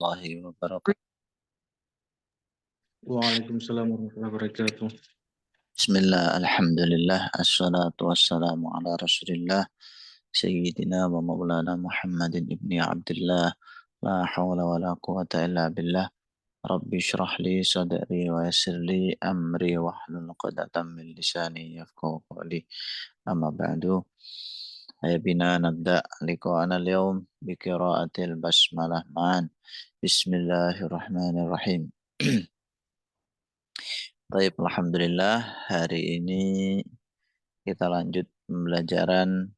Warahmatullahi wabarakatuh. Waalaikumsalam warahmatullahi wabarakatuh. Bismillah, alhamdulillah, assalatu wassalamu ala rasulillah, Sayyidina wa maulana Muhammadin ibni Abdullah, la hawla wa la quwata illa billah, Rabbi syrah li sadri wa yassir li amri wa hlul uqdatan min lisani yafqahu qawli, amma ba'du.Aya bina nabda liqa'ana al-yawm bi qiraatil basmalah ma'an. Bismillahirrahmanirrahim. Baik, alhamdulillah hari ini kita lanjut pembelajaran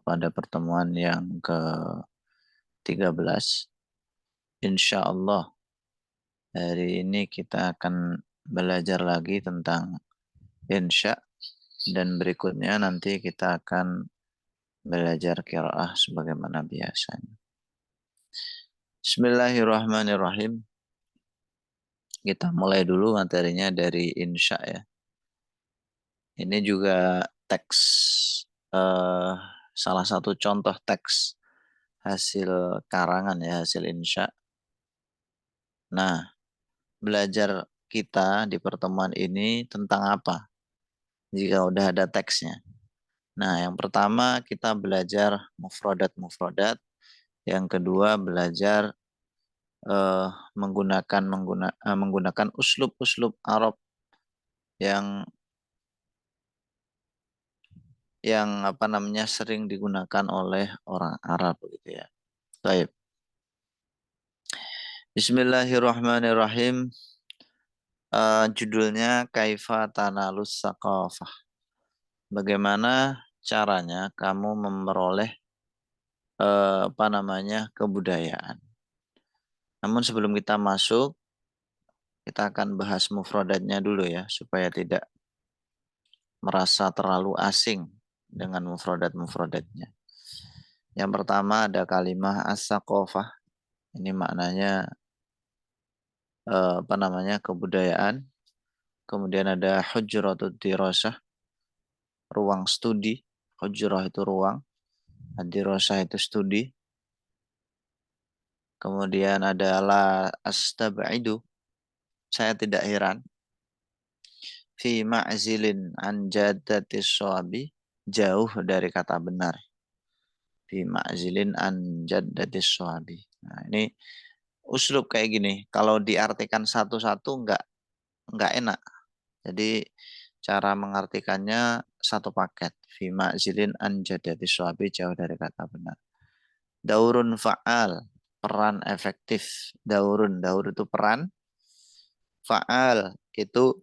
pada pertemuan yang ke-13. Insya Allah hari ini kita akan belajar lagi tentang insya dan berikutnya nanti kita akan belajar qiraah sebagaimana biasanya. Bismillahirrahmanirrahim. Kita mulai dulu materinya dari insya ya. Ini juga teks salah satu contoh teks hasil karangan ya, hasil insya. Nah, belajar kita di pertemuan ini tentang apa? Jika udah ada teksnya. Nah, yang pertama kita belajar mufradat-mufradat. Yang kedua belajar eh, menggunakan uslub-uslub Arab yang apa namanya sering digunakan oleh orang Arab gitu ya. Baik. Bismillahirrahmanirrahim. Judulnya Kaifa Tanalus Saqafah. Bagaimana caranya kamu memperoleh apa namanya kebudayaan. Namun sebelum kita masuk, kita akan bahas mufradatnya dulu ya, supaya tidak merasa terlalu asing dengan mufradat-mufradatnya. Yang pertama ada kalimah as-saqafah. Ini maknanya apa namanya kebudayaan. Kemudian ada hujratud dirasah, ruang studi. Hujrah itu ruang, ad-dirasah itu studi. Kemudian ada la astab'idu, saya tidak heran. Fi ma'zilin an jaddatis shawabi, jauh dari kata benar. Fi ma'zilin an jaddatis shawabi. Nah, ini uslub kayak gini. Kalau diartikan satu-satu enggak enak. Jadi cara mengartikannya satu paket. Fi ma'zilin an jaddatis shawabi, jauh dari kata benar. Daurun fa'al, peran efektif. Daur itu peran, fa'al itu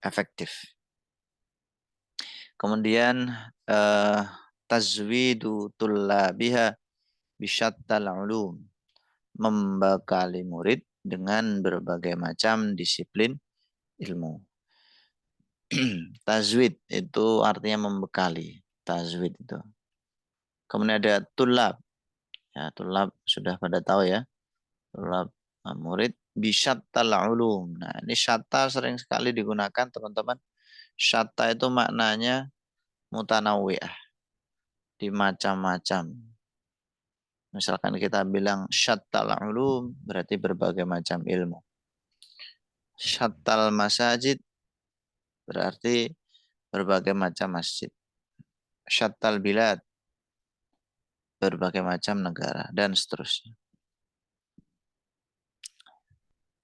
efektif. Kemudian eh, tazwidu tullabiha bisyattal ulum, membekali murid dengan berbagai macam disiplin ilmu. Tazwid itu artinya membekali. Tazwid itu. Kemudian ada tulab. Ya, tulab sudah pada tahu ya. Tulab murid bisyattal ulum. Nah, ini syatta sering sekali digunakan teman-teman. Syatta itu maknanya mutanawwi'ah, di macam-macam. Misalkan kita bilang syattal ulum, berarti berbagai macam ilmu. Syattal masajid, berarti berbagai macam masjid. Syattal bilad, berbagai macam negara, dan seterusnya.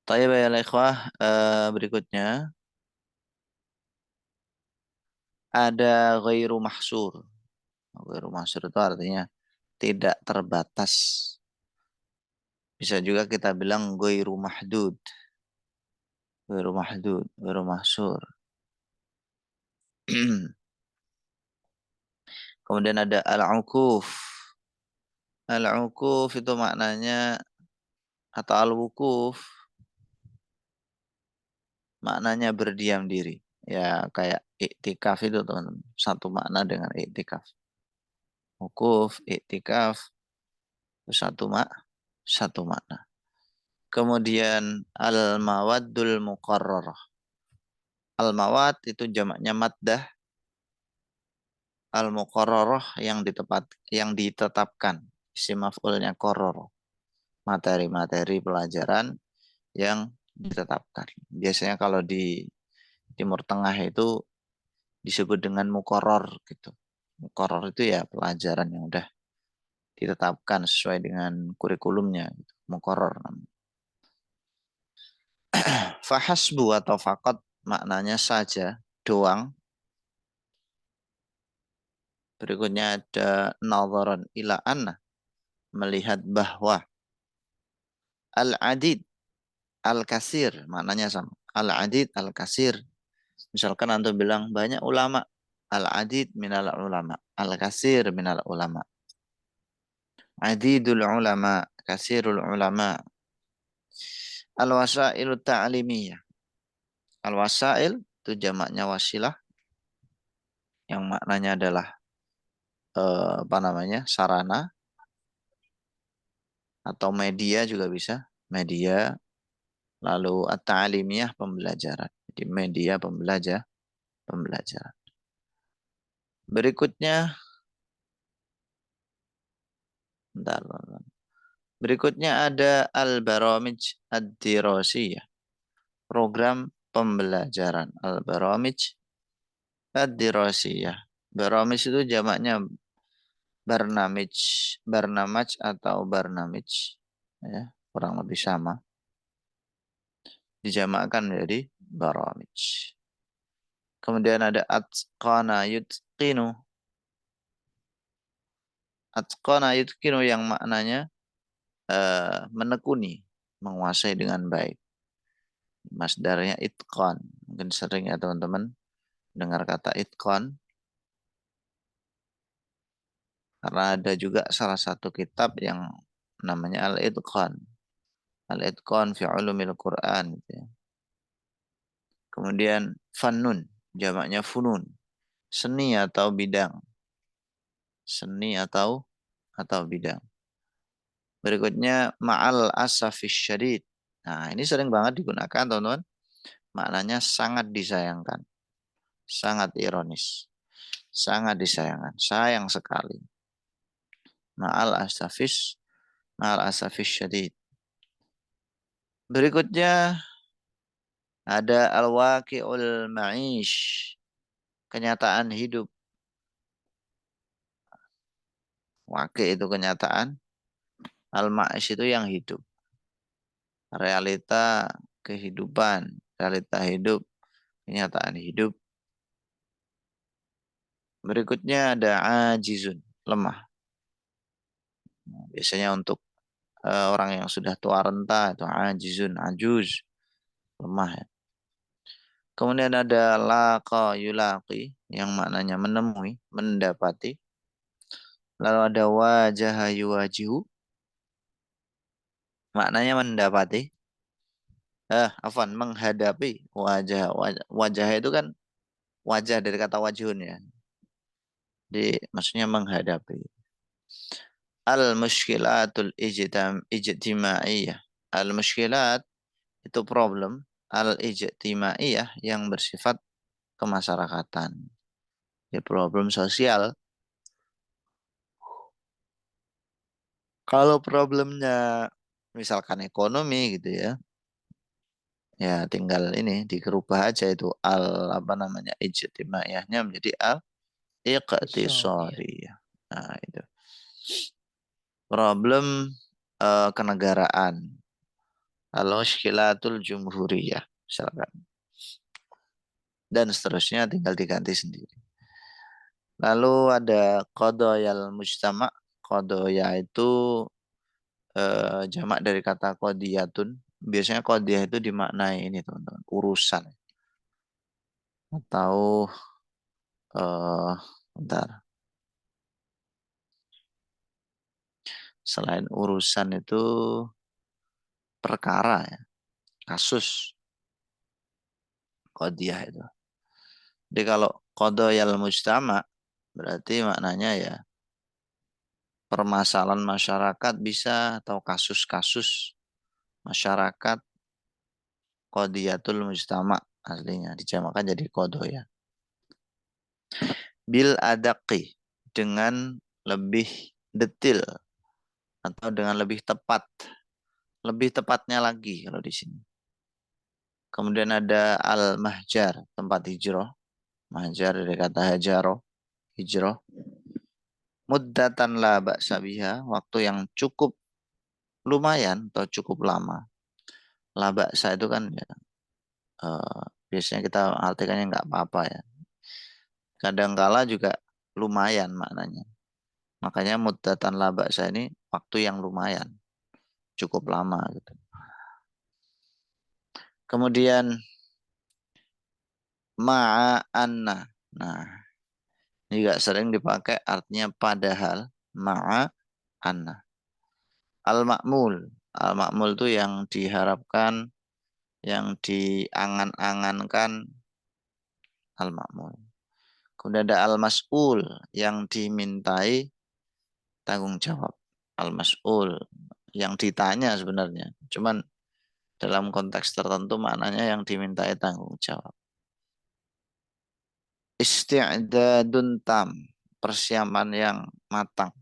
Tayyib ya ikhwah, berikutnya ada ghairu mahsur. Ghairu mahsur itu artinya tidak terbatas. Bisa juga kita bilang ghairu mahdud. Ghairu mahdud, ghairu mahsur. Kemudian ada al-ukuf. Al-ukuf itu maknanya, atau al-wukuf maknanya berdiam diri. Ya kayak iktikaf itu teman-teman. Satu makna dengan iktikaf. Wukuf, iktikaf itu satu makna. Kemudian al-mawaddul muqarrarah. Al-mawad itu jamaknya maddah. Al-muqarrarah yang ditetapkan. Isim maf'ulnya qarrara. materi-materi pelajaran yang ditetapkan. Biasanya kalau di Timur Tengah itu disebut dengan mukoror gitu. Mukoror itu ya pelajaran yang udah ditetapkan sesuai dengan kurikulumnya. Gitu. Mukoror namanya. Fahasbu atau fakot maknanya saja, doang. Berikutnya ada nadharan ila anna, melihat bahwa al-adid al-kasir, maknanya sama. Al-adid al-kasir. Misalkan antum bilang banyak ulama. Al-adid minal ulama. Al-kasir minal ulama. Adidul ulama. Kasirul ulama. Al-wasailu ta'limiyah. Al-wasail itu jamaknya wasilah. Yang maknanya adalah apa namanya, sarana. Atau media juga bisa. Media. Lalu at-ta'limiyah pembelajaran. Jadi media pembelajaran. Berikutnya, bentar, bentar. Berikutnya ada al-baramij ad-dirasiyah. Program pembelajaran. Al-baramij ad-dirasiyah. Baramij itu jamaknya barnamij. Barnamaj atau barnamij. Ya, kurang lebih sama. Dijamakkan menjadi baramij. Kemudian ada atqana yutqinu. Atqana yutqinu yang maknanya menekuni, menguasai dengan baik. Masdarnya itqan. Mungkin sering ya teman-teman dengar kata itqan. Karena ada juga salah satu kitab yang namanya Al-Itqan. Al-Itqan fi ulumil Quran. Gitu ya. Kemudian fannun, jamaknya funun. Seni atau bidang. Seni atau bidang. Berikutnya ma'al asafis syadid. Nah, ini sering banget digunakan, teman-teman. Maknanya sangat disayangkan. Sangat ironis. Sangat disayangkan. Sayang sekali. Ma'al asafis syadid. Berikutnya ada al-waqi'ul ma'ish. Kenyataan hidup. Waqi' itu kenyataan. Al-ma'ish itu yang hidup. Realita kehidupan. Realita hidup. Kenyataan hidup. Berikutnya ada ajizun. Lemah. Nah, biasanya untuk orang yang sudah tua renta itu ajizun, ajuz. Lemah ya. Kemudian ada laqa yulaqi yang maknanya menemui, mendapati. Lalu ada wajah yuwajihu, maknanya mendapati. Afwan, menghadapi wajah itu kan wajah dari kata wajhun ya. Jadi maksudnya menghadapi. Al-mushkilatul ijtimaiyah. Al-mushkilat itu problem. Al-ijtimaiyah yang bersifat kemasyarakatan. Ya, problem sosial. Kalau problemnya misalkan ekonomi gitu ya. Ya tinggal ini dikerubah aja itu apa namanya ijtimaiyahnya menjadi Iqtisadi. iqtisadi. Nah, itu. Problem kenegaraan. Al-mushkilatul jumhuriyah misalkan. Dan seterusnya tinggal diganti sendiri. Lalu ada qadayal mujtama'. Qadaya itu jamak dari kata qadiyatun. Biasanya qadiyah itu dimaknai ini teman-teman, urusan atau bentar. Selain urusan itu perkara ya, kasus qadiyah itu. Jadi kalau qadayal mujtama' berarti maknanya ya permasalahan masyarakat bisa atau kasus-kasus masyarakat. Qadiyatul mujtama' aslinya dijamakan jadi qadaya. Bil adaqi dengan lebih detil atau dengan lebih tepat. Lebih tepatnya lagi kalau di sini. Kemudian ada al-mahjar, tempat hijrah. Mahjar dari kata hajaro, hijrah. Muddatan la ba'sa biha, waktu yang cukup lumayan atau cukup lama. La ba'sa itu kan ya, biasanya kita artikannya nggak apa-apa ya. Kadangkala juga lumayan maknanya. Makanya muddatan la ba'sa ini waktu yang lumayan, cukup lama gitu. Kemudian ma'anna. Nah, ini juga sering dipakai artinya padahal ma'anna. Al-ma'mul. Al-ma'mul itu yang diharapkan, yang diangan-angankan, al-ma'mul. Kemudian ada al-mas'ul yang dimintai tanggung jawab. Al-mas'ul yang ditanya sebenarnya. Cuman dalam konteks tertentu maknanya yang dimintai tanggung jawab. Isti'dadun tam, persiapan yang matang.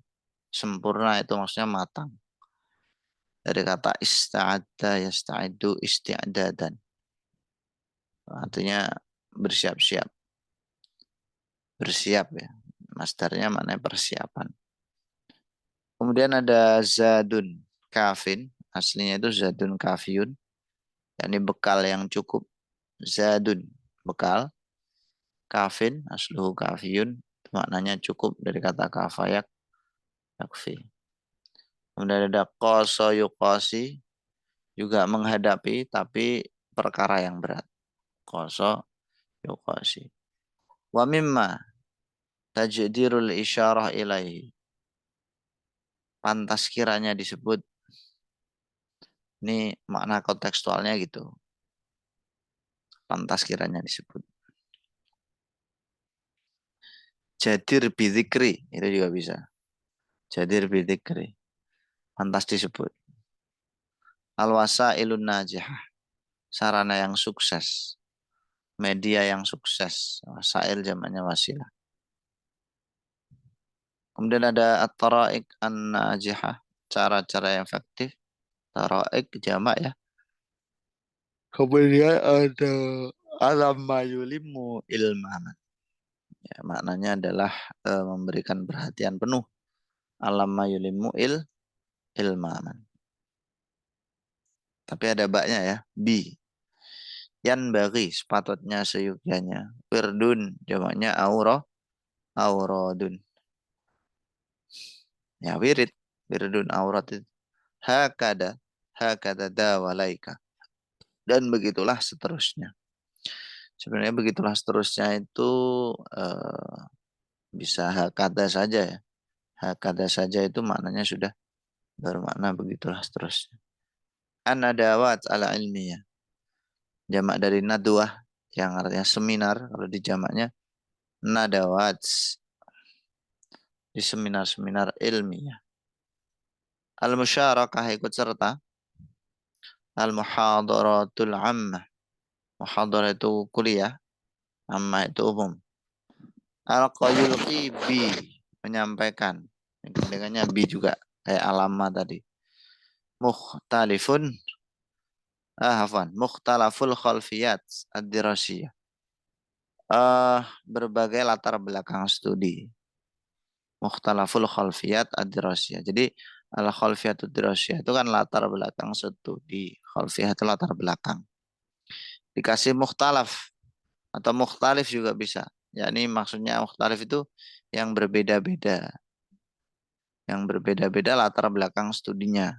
Sempurna itu maksudnya matang. Dari kata ista'adda yasta'idu isti'dadan. Artinya bersiap-siap. Bersiap ya. Masdarnya maknanya persiapan. Kemudian ada zadun kafin. Aslinya itu zadun kafiyun. yakni bekal yang cukup. Zadun, bekal. Kafin, asluhu kafiyun. Maknanya cukup dari kata kafayak, yakfi. Kemudian ada koso yukosi, juga menghadapi tapi perkara yang berat. Koso yukosi. Wa mimma tajdirul isyarah ilaihi. Pantas kiranya disebut. Ini makna kontekstualnya gitu. Pantas kiranya disebut. Jadir bidzikri, itu juga bisa. Jadir bidzikri. Pantas disebut. Al-wasailun najihah. Sarana yang sukses. Media yang sukses. Wasail jamaknya wasilah. Kemudian ada at-taraik an-najihah. Cara-cara yang efektif. Taraik jamak ya. Kemudian ada alam mayulimu ilman. Ya, maknanya adalah memberikan perhatian penuh. Alam mayulimu ilman. Tapi ada baknya ya. Bi. Yan bagi sepatutnya seyukianya. Wirdun jamaknya aurodun. Ya wirid. Wirdun aurat itu. Hakada dawalaika. Dan begitulah seterusnya. Sebenarnya begitulah seterusnya itu bisa hakada saja ya. Hakada saja itu maknanya sudah bermakna begitulah seterusnya. An-nadawat ala ilmiah. Jamak dari nadwah yang artinya seminar. Kalau di jamaknya nadawat. Di seminar-seminar ilmiah. Al-musyarakah ikut serta. Al-muhadaratul ammah. Muhadarah itu kuliah. Ammah itu umum. Al-qayulqi bi. Menyampaikan. Dengannya bi juga. Kayak alama tadi. Mukhtalifun. Hafan. Mukhtalaful khalfiyat. Ad-dirasiyah. Berbagai latar belakang studi. Mukhtalaful khalfiyat ad-dirasiyah. Jadi al-khalfiyat ad-dirasiyah itu kan latar belakang studi. Khalfiyah itu latar belakang. Dikasih mukhtalaf atau mukhtalif juga bisa. Yakni maksudnya mukhtalif itu yang berbeda-beda. Yang berbeda-beda latar belakang studinya.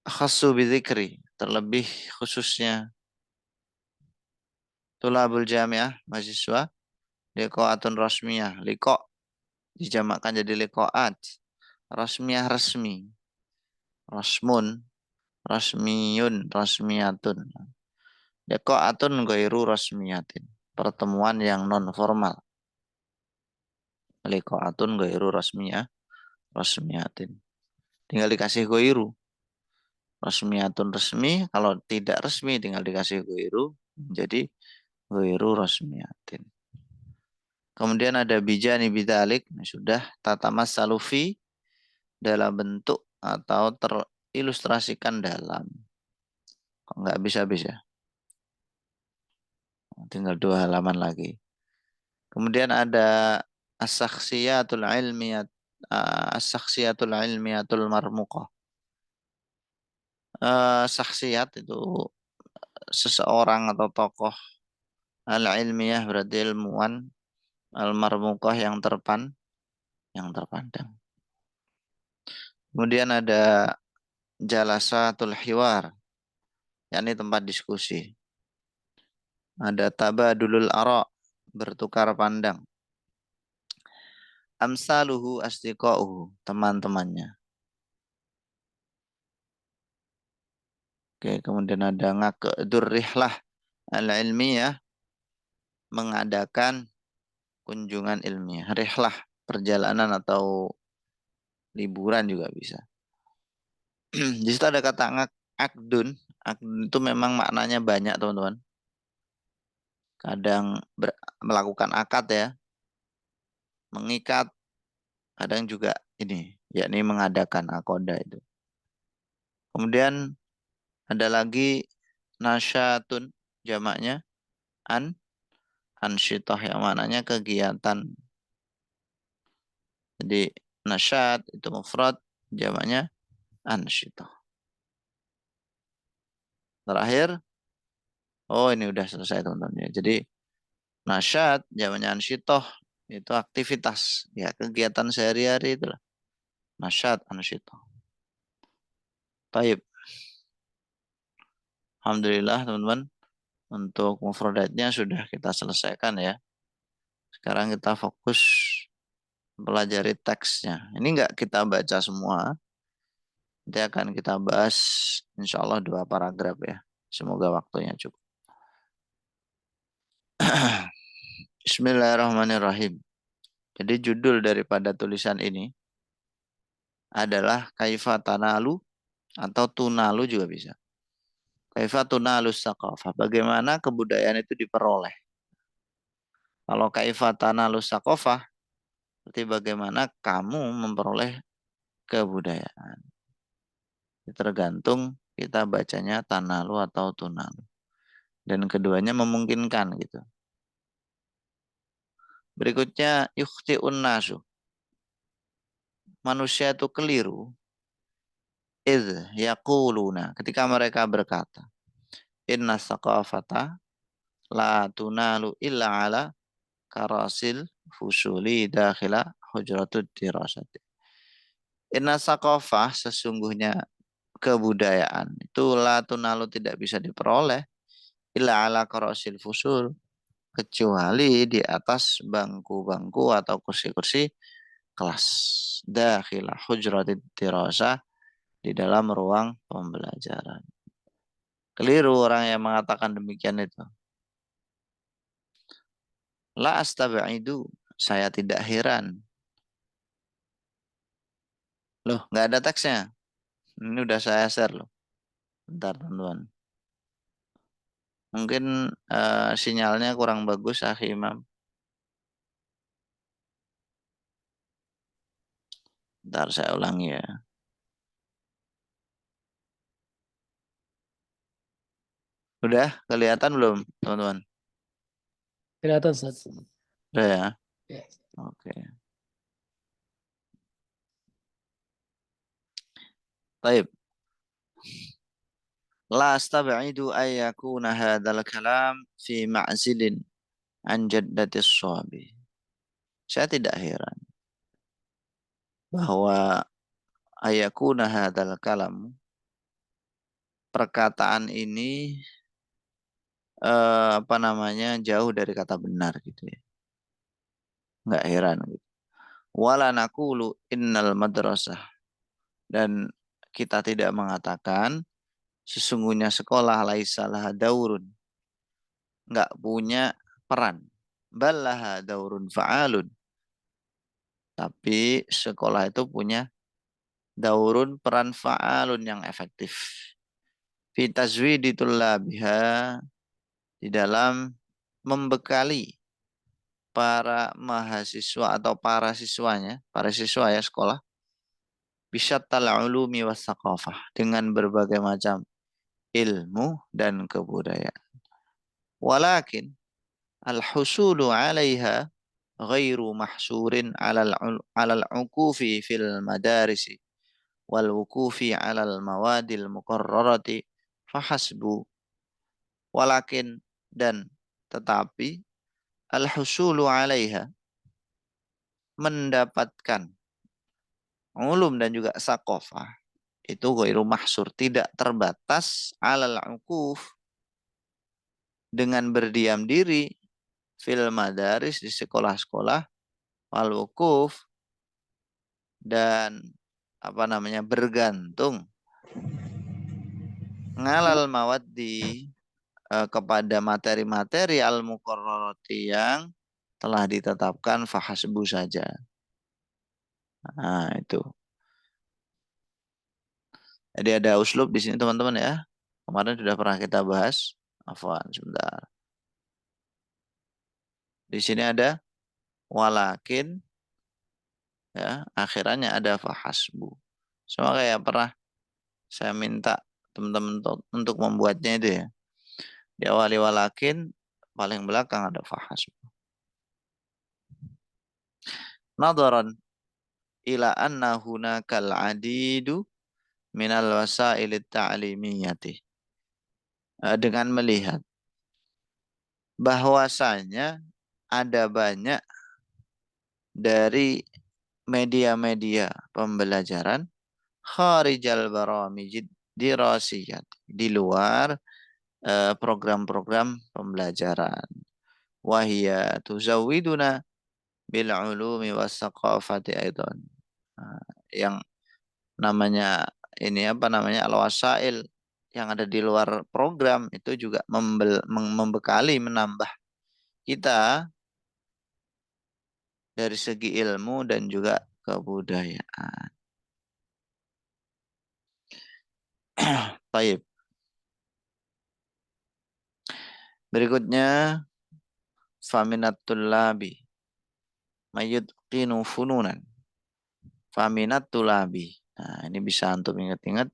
Khassu bidzikri, terlebih khususnya tulabul jamiah, mahasiswa, liqaatun rasmiyah, liqa dijamakkan jadi liqaat, rasmiyah resmi, rasmun, rasmiyun, rasmiyatun. Liqaatun ghairu rasmiyatin, pertemuan yang non formal. Liqaatun ghairu rasmiyah, rasmiyatin. Tinggal dikasih ghairu. Rasmiyatun resmi, kalau tidak resmi tinggal dikasih ghairu, jadi ghairu rasmiyatin. Kemudian ada bijani bidalik, sudah tatamas salufi dalam bentuk atau ilustrasikan dalam. Kok nggak bisa-bisa? Tinggal 2 halaman lagi. Kemudian ada as-sakhsiyatul ilmiyat as-sakhsiyatul ilmiyatul marmuqah. Saksiyat itu seseorang atau tokoh al-ilmiyah berarti ilmuwan, al-marmuqah yang terpandang. Kemudian ada jalasatul hiwar, yakni tempat diskusi. Ada tabadulul ara, bertukar pandang. Amsaluhu asdiqauhu, teman-temannya. Oke, kemudian ada ngaqdur rihlah al-ilmiyah, mengadakan kunjungan ilmiah. Rihlah, perjalanan atau liburan juga bisa. Di situ ada kata akdun. Akdun itu memang maknanya banyak, teman-teman. Kadang melakukan akad ya, mengikat, kadang juga ini, yakni mengadakan akoda itu. Kemudian ada lagi nasyatun, jamaknya ansyitah, yang maknanya kegiatan. Jadi nasyat itu mufrad, jamaknya ansyitah. Terakhir, oh ini udah selesai teman-teman ya. Jadi nasyat, jamaknya ansyitah, itu aktivitas, ya kegiatan sehari-hari itulah. Nasyat, ansyitah. Baik. Alhamdulillah teman-teman, untuk mufradatnya sudah kita selesaikan ya. Sekarang kita fokus pelajari teksnya. Ini enggak kita baca semua. Nanti akan kita bahas insya Allah 2 paragraf ya. Semoga waktunya cukup. Bismillahirrahmanirrahim. Jadi judul daripada tulisan ini adalah Kaifa Tanalu atau Tunalu juga bisa. Kaifa Tunalu Saqafah. Bagaimana kebudayaan itu diperoleh. Kalau Kaifa Tanalu Saqafah, berarti bagaimana kamu memperoleh kebudayaan. Tergantung kita bacanya Tanalu atau Tunalu. Dan keduanya memungkinkan gitu. Berikutnya yukhti'un nasu. Manusia itu keliru. Yaquluna, ketika mereka berkata, inna saqafata la tunalu illa ala karasil fusuli dakhila hujratud dirasati. Inna saqafah, sesungguhnya kebudayaan itu la tunalu, tidak bisa diperoleh illa ala karasil fusul, kecuali di atas bangku-bangku atau kursi-kursi kelas. Dakhila hujratud dirasah, di dalam ruang pembelajaran. Keliru orang yang mengatakan demikian itu. La astaba'idu, saya tidak heran. Loh, nggak ada teksnya. Ini udah saya share loh. Bentar, teman-teman. Mungkin sinyalnya kurang bagus, Akhi Imam. Bentar, saya ulangi ya. Udah kelihatan belum, teman-teman? Kelihatan, Ustaz. Udah ya? Ya. Oke. Baik. La astaba'idu ayyakuna hadzal kalam fi ma'zilin an jaddatis shabi. Saya tidak heran bahwa ayakuna hadzal kalam, perkataan ini apa namanya, jauh dari kata benar gitu ya. Nggak heran gitu. Wala naqulu innal madrasah, dan kita tidak mengatakan sesungguhnya sekolah laisa laha daurun, nggak punya peran. Bal laha daurun fa'alun, tapi sekolah itu punya daurun, peran fa'alun yang efektif. Fi tazwidi tullabiha, di dalam membekali para mahasiswa atau para siswanya, para siswa ya sekolah, bisyattal ulumi was saqafah, dengan berbagai macam ilmu dan kebudayaan. Walakin al-husulu 'alaiha ghairu mahsurin 'alal 'ukufi fil madarisi wal wukufi 'alal mawadil muqarrarati fahasbu. Walakin, dan tetapi, al-husulu 'alaiha, mendapatkan ulum dan juga saqafah, itu ghairu mahsur, tidak terbatas, 'alal 'ukuf, dengan berdiam diri, fil madaris, di sekolah-sekolah, wal wukuf, dan bergantung, ngalal mawaddi, kepada materi-materi al-muqarrarati yang telah ditetapkan, fahasbu saja. Nah, itu. Jadi ada uslub di sini teman-teman ya. Kemarin sudah pernah kita bahas. Afwan, sebentar. Di sini ada walakin, ya, akhirannya ada fahasbu. Sama kayak pernah saya minta teman-teman untuk membuatnya itu ya. Diawali walakin, paling belakang ada fahasbu. Nadaran ila anna hunakal adidu minal wasailit ta'limiyati. Dengan melihat bahwasanya ada banyak dari media-media pembelajaran kharijal baramijid dirasiyat, di luar program-program pembelajaran. Wahia tuzawiduna bil ulumi was saqafati aidan. Yang namanya ini al-wasail yang ada di luar program itu juga membekali, menambah kita dari segi ilmu dan juga kebudayaan. Baik. Berikutnya, faminatul labi mayutqinu fununan. Faminatul labi. Nah, ini bisa antum ingat-ingat.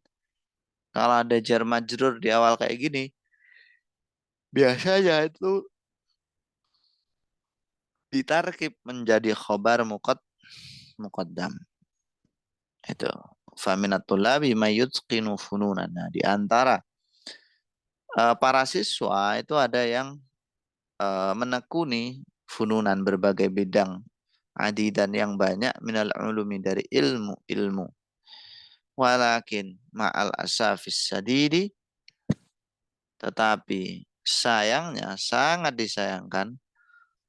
Kalau ada jar majrur di awal kayak gini, biasanya itu ditarkib menjadi khobar muqaddam. Itu. Faminatul labi mayutqinu fununan. Nah, di antara para siswa itu ada yang menekuni fununan, berbagai bidang, adidan, yang banyak, minal ulumi, dari ilmu. Walakin ma'al asafis sadidi, tetapi sayangnya, sangat disayangkan,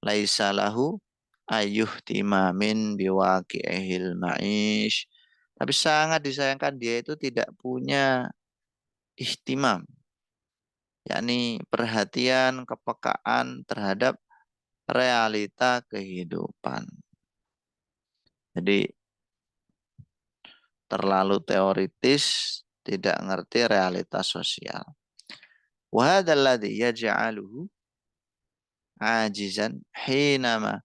laisa lahu ayuh timamin biwaqi'ihil ma'ish, tapi sangat disayangkan dia itu tidak punya ihtimam, yakni perhatian, kepekaan terhadap realita kehidupan. Jadi terlalu teoritis, tidak ngerti realitas sosial. Wa hadzal ladzi yaj'aluhu ajizan hinama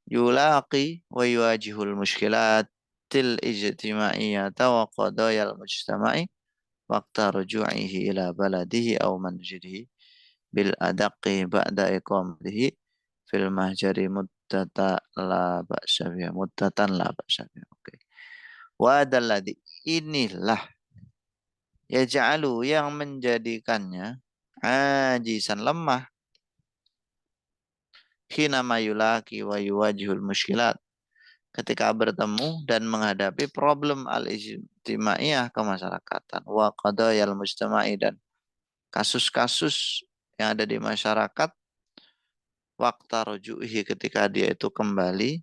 yulaqi wa yuwajihul mushkilatil ijtima'iyyata wa qadayal mujtama'i waqta ruju'ihi ila baladihi aw manzilihi bil adaqqi ba'da iqamatihi fil mahjari muddatan la ba'sa biha. Oke. Wa hadzal, inilah, yaj'alu, yang menjadikannya, ajisan, lemah, hina mayulaki wa yuwajihul muskilat, ketika bertemu dan menghadapi problem al-ijtimaiyah, kemasyarakatan, wa qadayal mujtama'i, dan kasus-kasus yang ada di masyarakat, waqta ruju'ihi, ketika dia itu kembali,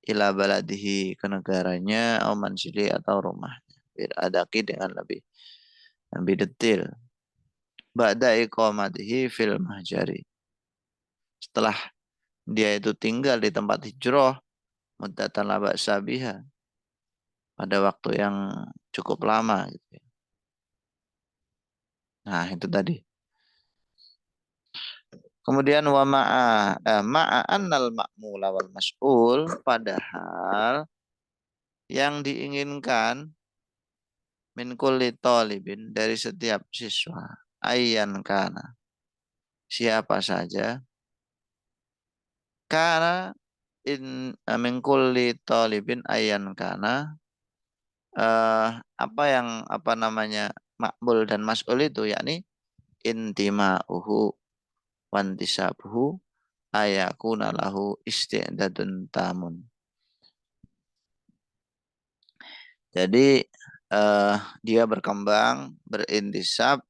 ila baladihi, ke negaranya, au manzili, atau rumahnya, adaki, dengan lebih detail, ba'da iqamatihi fil mahjari, setelah dia itu tinggal di tempat hijrah, muddatan la ba'sa biha, pada waktu yang cukup lama gitu. Nah, itu tadi. Kemudian wa ma'a annal ma'mula wal mas'ul, padahal yang diinginkan min kulli talibin, dari setiap siswa, ayyan kana, siapa saja, kana min kulli talibin ayyan kana, apa yang apa namanya makbul dan mas'ul itu, yakni intima'uhu wantisabuhu ayakuna lahu isti'dadun tamun. Jadi dia berkembang, berintisab,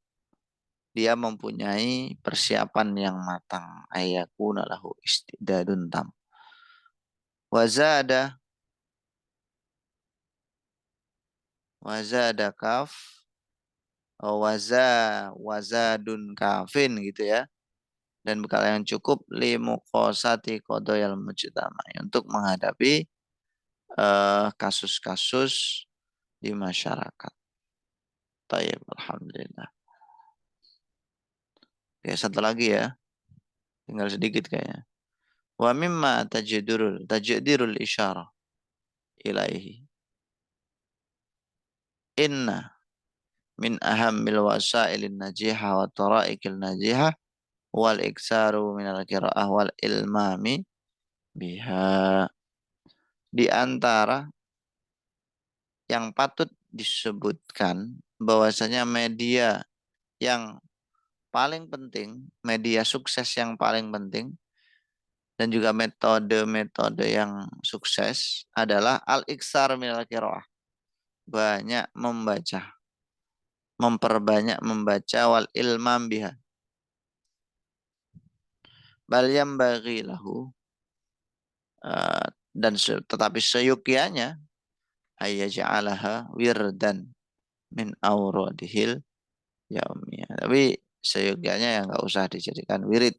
dia mempunyai persiapan yang matang. Ayakuna lahu isti'dadun tam. Wazada, wazada kaf, wazadun kafin gitu ya. Dan bekal yang cukup limuqosati qadoyal mujtama, untuk menghadapi kasus-kasus di masyarakat. Tayyib, alhamdulillah. Oke, satu lagi ya. Tinggal sedikit kayaknya. Wa mimma tajdirul isyarah ilaihi. Inna min ahammil wasailin najihah wa taraikil najihah wal iksaru minal qiraah wal ilmami biha. Di antara yang patut disebutkan bahwasanya media yang paling penting, media sukses yang paling penting, dan juga metode-metode yang sukses adalah al-iksar minal qiraah. Banyak membaca, memperbanyak membaca, wal ilmam biha. Bal yambaghi lahu, dan tetapi seyukianya ayyaj'alaha wirdan min auradihil yaumiyah. Tapi seyukianya ya nggak usah dijadikan wirid.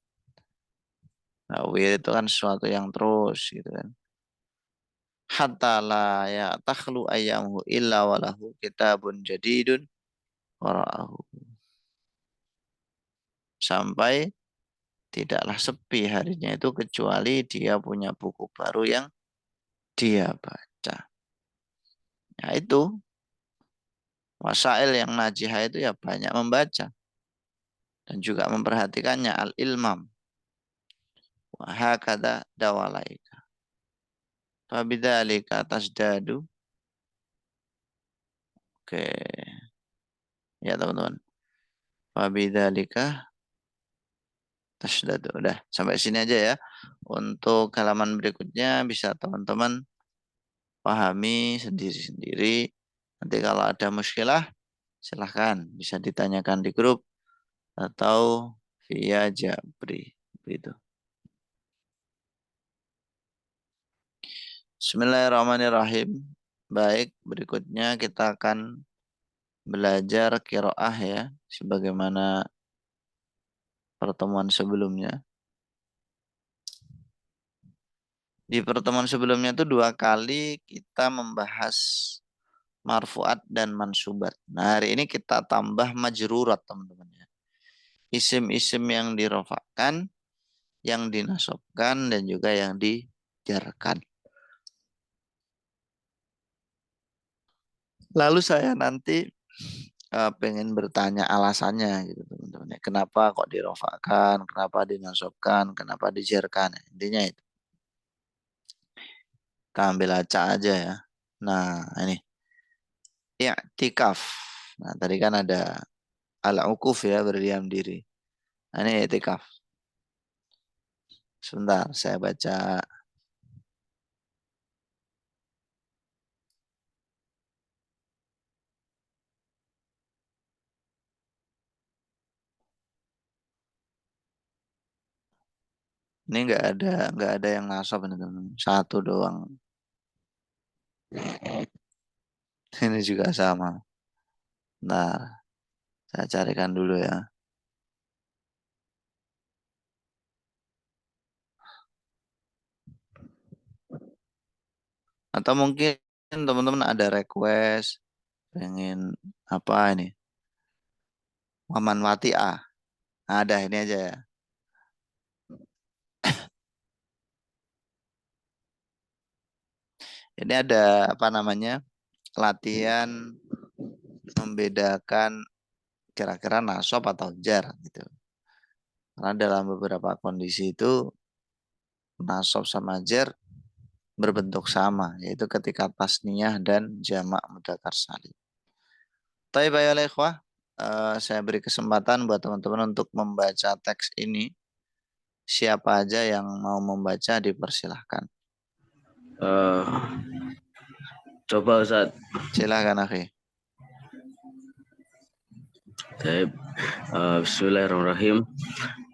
Nah, wirid itu kan sesuatu yang terus gitu kan. Hatta la ya takhlu ayyamuhu illa walahu kitabun jadidun qara'ahu. Sampai tidaklah sepi harinya itu kecuali dia punya buku baru yang dia baca. Ya itu, wasail yang najihah itu ya banyak membaca. Dan juga memperhatikannya, al-ilmam. Wa hakada dawalaika. Fabidhalika tasdadu. Oke. Ya teman-teman. Fabidhalika tasdadu. Udah, sampai sini aja ya. Untuk halaman berikutnya bisa teman-teman pahami sendiri-sendiri. Nanti kalau ada muskilah, silahkan bisa ditanyakan di grup atau via Jabri. Begitu. Bismillahirrahmanirrahim. Baik, berikutnya kita akan belajar qiraah ya, sebagaimana pertemuan sebelumnya. Di pertemuan sebelumnya itu 2 kali kita membahas marfuat dan mansubat. Nah, hari ini kita tambah majrurat, teman-teman ya. Isim-isim yang dirofakkan, yang dinasobkan, dan juga yang dijarkan. Lalu saya nanti pengen bertanya alasannya gitu teman-teman. Kenapa kok dirofakkan, kenapa dinasobkan, kenapa dijarkan. Intinya itu. Kita ambil acak aja ya. Nah ini. I'tikaf. Nah tadi kan ada al-ukuf ya, berdiam diri. Nah, ini i'tikaf. Sebentar saya baca. Ini nggak ada yang nasab ini teman. Satu doang. Ini juga sama. Nah, saya carikan dulu ya. Atau mungkin teman-teman ada request pengen apa ini? Waman Wati'ah. Ada ini aja ya. Ini ada apa namanya? Latihan membedakan kira-kira nasab atau jar gitu. Karena dalam beberapa kondisi itu nasab sama jar berbentuk sama, yaitu ketika tasniyah dan jamak mudzakkar salim. Baik, ayolah ikhwah, saya beri kesempatan buat teman-teman untuk membaca teks ini. Siapa aja yang mau membaca dipersilahkan. Coba Ustaz. Silakan akhi. Bismillahirrahmanirrahim.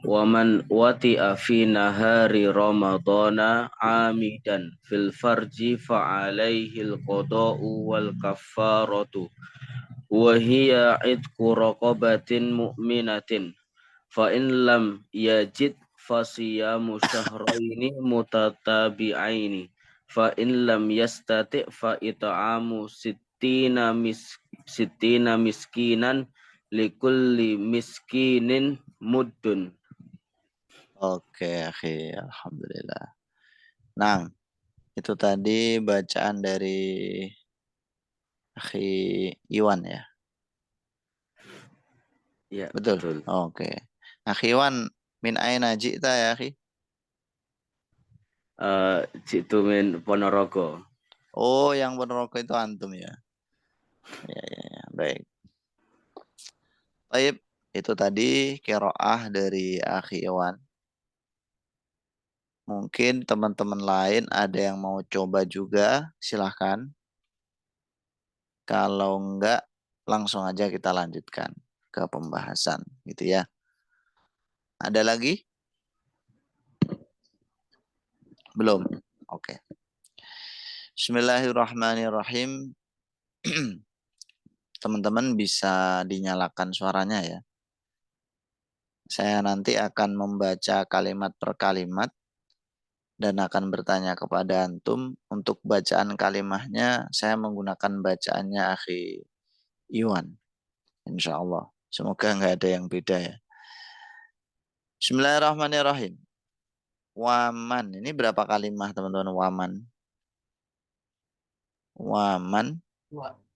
Waman wati'a fi nahari ramadana amidan fil farji fa'alaihi al-qada'u wal kaffaratu wa hiya idku raqabatin mu'minatin fa in lam yajid fasiyamu syahraini mutatabi'aini fa in lam yastati' fa it'amu sittina miskinan likulli miskinin muddun. Oke, akhi, alhamdulillah. Nah, itu tadi bacaan dari akhi Iwan ya. Ya, Betul. betul. Oke. Akhi Iwan, min aina ji'ta ya akhi? Jitu min Ponorogo. Oh, yang Ponorogo itu antum ya. Ya, baik. Baik, itu tadi qiraah dari akhi Iwan. Mungkin teman-teman lain ada yang mau coba juga, silahkan. Kalau enggak, langsung aja kita lanjutkan ke pembahasan gitu ya. Ada lagi? Belum? Oke. Bismillahirrahmanirrahim. Teman-teman bisa dinyalakan suaranya ya. Saya nanti akan membaca kalimat per kalimat dan akan bertanya kepada antum. Untuk bacaan kalimahnya saya menggunakan bacaannya akhi Iwan. Insya Allah. Semoga nggak ada yang beda ya. Bismillahirrahmanirrahim. Waman. Ini berapa kalimat teman-teman? Waman. Waman.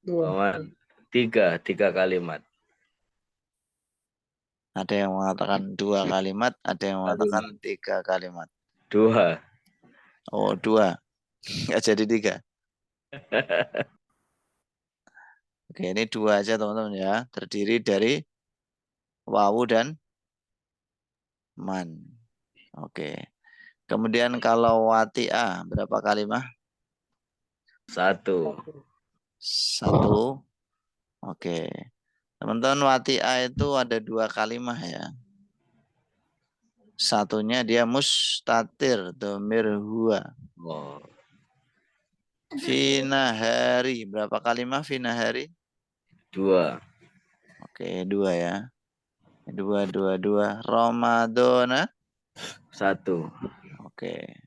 Waman. Tiga kalimat. Ada yang mengatakan 2 kalimat, ada yang mengatakan 3 kalimat. 2. Oh, 2. Nggak jadi 3. Oke, ini 2 aja teman-teman ya. Terdiri dari wawu dan man. Oke. Kemudian kalau wati'ah, berapa kalimat? 1. 1. Oke. Teman-teman, wati'ah itu ada 2 kalimat ya. Satunya dia mustatir, domir huwa. Oh. Fina hari, berapa kalimat fina hari? 2. Oke, 2 ya. 2. Ramadana. 1. Oke.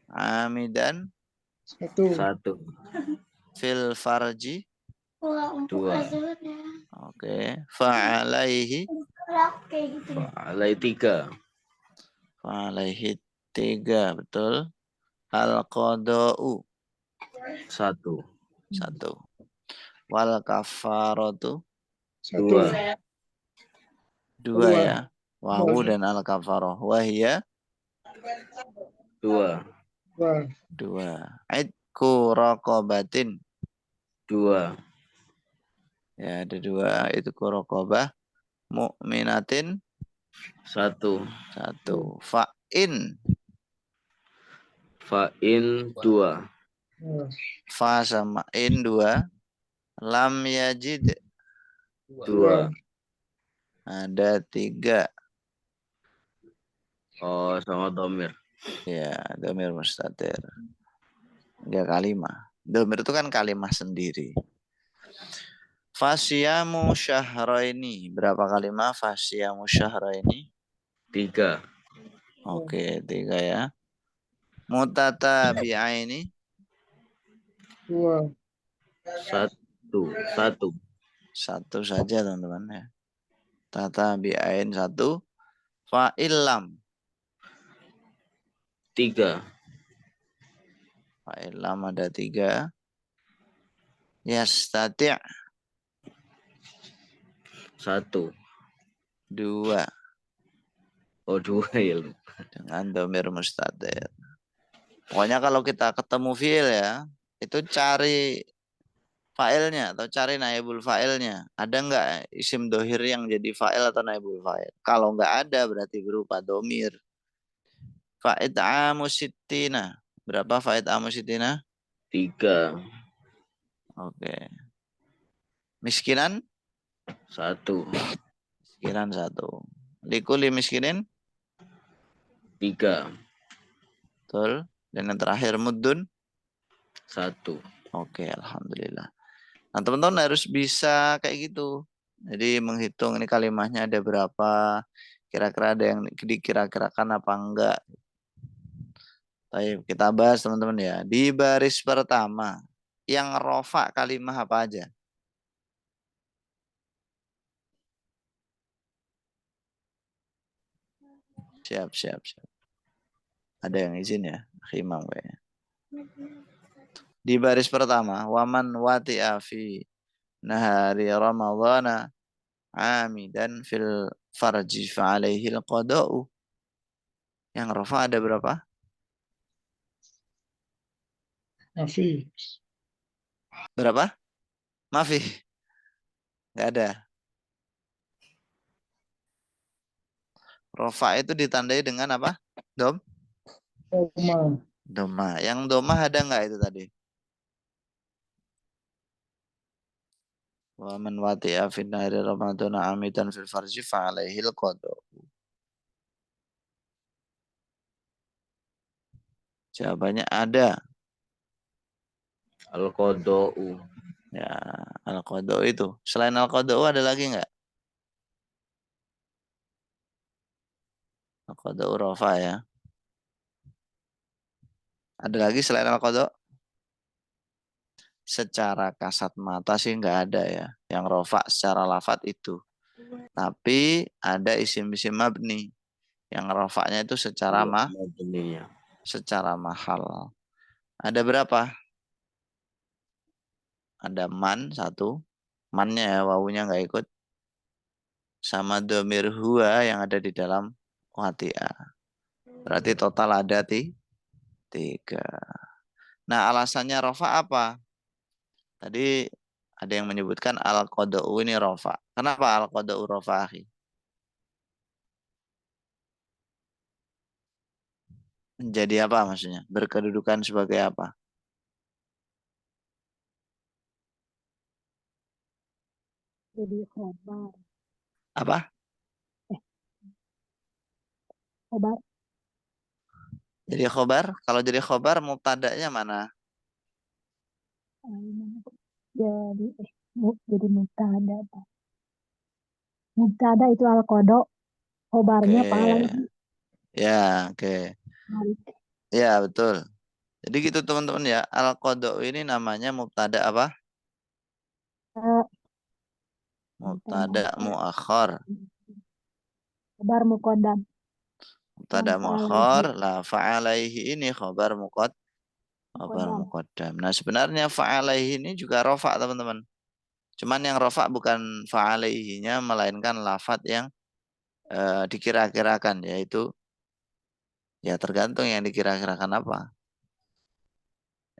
Amidan. 1. Fil farji. 2. Oke. Fa'alaihi. Alai 3. Fa'alaihi 3. Betul. Al-qada'u. 1. 1. Wal kafaratu. 2. 2 ya. Wawu dan al-kafarah. Wahia. 2. 2. Idku raqabatin. 2. Ya, ada 2. Itu raqabah. Mu'minatin. 1. 1. Fa'in. Fa'in 2. Fa sama in 2. Lam yajid. 2. Ada 3. Oh, sama domir. Ya, domir mustatir. 3 kalimat. Domir itu kan kalimat sendiri. Fasyamu syahraini. Berapa kalimat fasyamu syahraini? 3. Oke, 3 ya. Mutatabi'aini. 2. 1. 1 saja teman-teman ya. Tatabi'ain 1. Fa'ilam. 3. Fa'ilam ada 3. Yastati'. 1. 2. Oh 2 ya. Dengan domir mustatir. Pokoknya kalau kita ketemu fiil ya, itu cari fa'ilnya atau cari naibul fa'ilnya. Ada nggak isim dohir yang jadi fa'il atau naibul fa'il? Kalau nggak ada berarti berupa domir. Fa'id amusittina. Berapa fa'id amusittina? 3. Oke. Miskinan? 1. Miskinan 1. Likuli miskinin? 3. Betul. Dan yang terakhir muddun? 1. Oke, alhamdulillah. Nah, teman-teman harus bisa kayak gitu. Jadi menghitung ini kalimatnya ada berapa, kira-kira ada yang dikira-kirakan apa enggak. Baik, kita bahas teman-teman ya. Di baris pertama, yang rofa kalimah apa aja? Siap. Ada yang izin ya? Khimam kayaknya. Di baris pertama, waman wati'a fi nahari ramadhana amidan fil farji fa'alaihi al-qada'u. Yang rofa ada berapa? Nafi. Berapa? Mafi. Nggak ada. Rofa itu ditandai dengan apa? Doma. Doma. Yang doma ada nggak itu tadi? Wa man wati'a fi nahari ramadhana amidan fil farji fa'alaihi al-qada'u. Jawabannya ada. Al-Qada'u. Ya, al-qada'u itu. Selain al-qada'u ada lagi nggak? Al-qada'u rofa ya. Ada lagi selain al-qada'u? Secara kasat mata sih nggak ada ya. Yang rofa secara lafat itu. Tapi ada isim-isim mabni. Yang rofaknya itu secara secara mahal. Ada berapa? Ada man 1. Mannya ya, wawunya nggak ikut. Sama domir huwa yang ada di dalam wati'ah. Berarti total ada 3. Nah, alasannya rofa apa? Tadi ada yang menyebutkan al-qada'u ini rofa. Kenapa al-qada'u rofa, akhi? Menjadi apa maksudnya? Berkedudukan sebagai apa? Jadi khobar. Apa? Khobar. Jadi khobar. Kalau jadi khobar, mubtada'nya mana? Jadi mubtada apa? Mubtada itu al-qada, khobarnya Oke. apa lagi? Ya, oke. Ya, betul. Jadi gitu teman-teman ya. Al-qada'u ini namanya mubtada apa? Mubtada muakhar. Khobar muqaddam. Mubtada muakhar, la fa'alaihi ini khobar muqaddam. Nah, sebenarnya fa'alaihi ini juga rofa, teman-teman. Cuman yang rofa bukan fa'alaihinya, melainkan lafat yang dikira-kirakan, yaitu ya tergantung yang dikira-kirakan apa.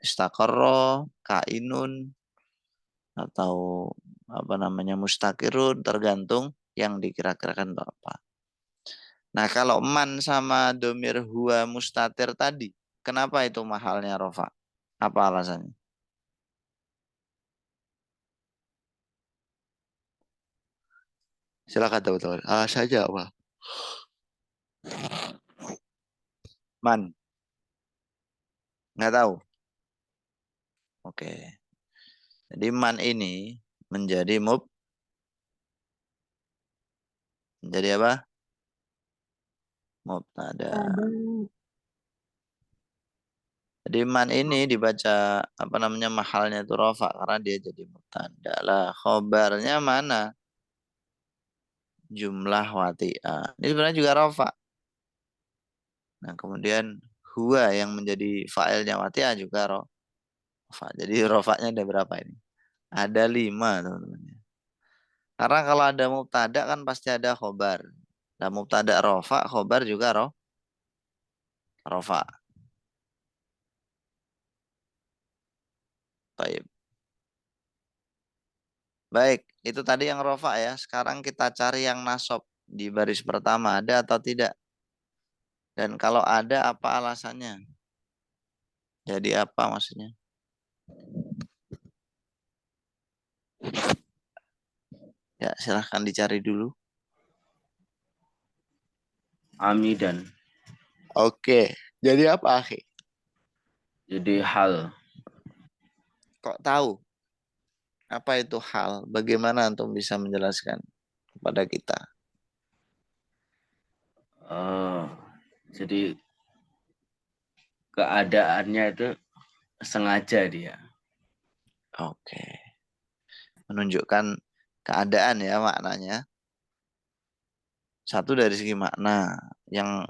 Istaqarra, kainun, atau apa namanya mustaqirun, tergantung yang dikira-kirakan apa. Nah, kalau man sama domir huwa mustatir tadi, kenapa itu mahalnya rofa? Apa alasannya? Silakan teman-teman. Saja apa? Man, nggak tahu. Oke. Jadi man ini menjadi menjadi apa? Mubtada. Jadi man ini dibaca apa namanya mahalnya itu rofa karena dia jadi mubtada. Lah khobarnya mana? Jumlah wati'ah. Ini sebenarnya juga rofa. Nah, kemudian huwa yang menjadi fa'ilnya wati'ah juga rofa. Jadi rofanya ada berapa ini? Ada 5, teman-teman. Karena kalau ada mubtada kan pasti ada khobar. Dan mubtada rofa, khobar juga rofa. Baik. Baik, itu tadi yang rofa ya. Sekarang kita cari yang nasab di baris pertama. Ada atau tidak? Dan kalau ada, apa alasannya? Jadi apa maksudnya? Ya, silahkan dicari dulu. Amidan. Oke, jadi apa, akhi? Jadi hal. Kok tahu? Apa itu hal? Bagaimana antum bisa menjelaskan kepada kita? Jadi keadaannya itu sengaja dia. Oke. Menunjukkan keadaan ya maknanya. Satu dari segi makna. Yang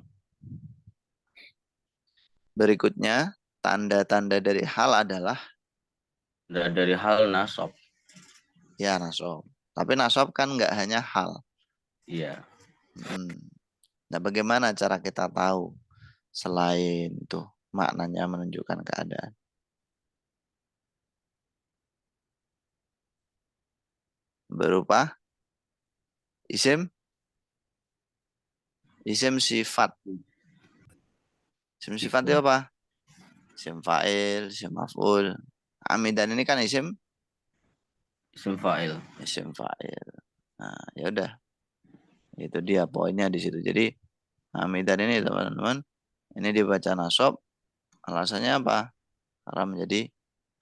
berikutnya, tanda-tanda dari hal adalah Dari hal nasab. ya nasab. Tapi nasab kan nggak hanya hal. Iya. Nah, bagaimana cara kita tahu selain itu maknanya menunjukkan keadaan? Berupa isim, isim sifat. Isim sifat itu apa? Isim fa'il, isim maf'ul. Amidan ini kan isim Fa'il. isim fa'il. Nah, ya udah. Itu dia poinnya di situ. Jadi amidan ini teman-teman, ini dibaca nasab. Alasannya apa? Karena menjadi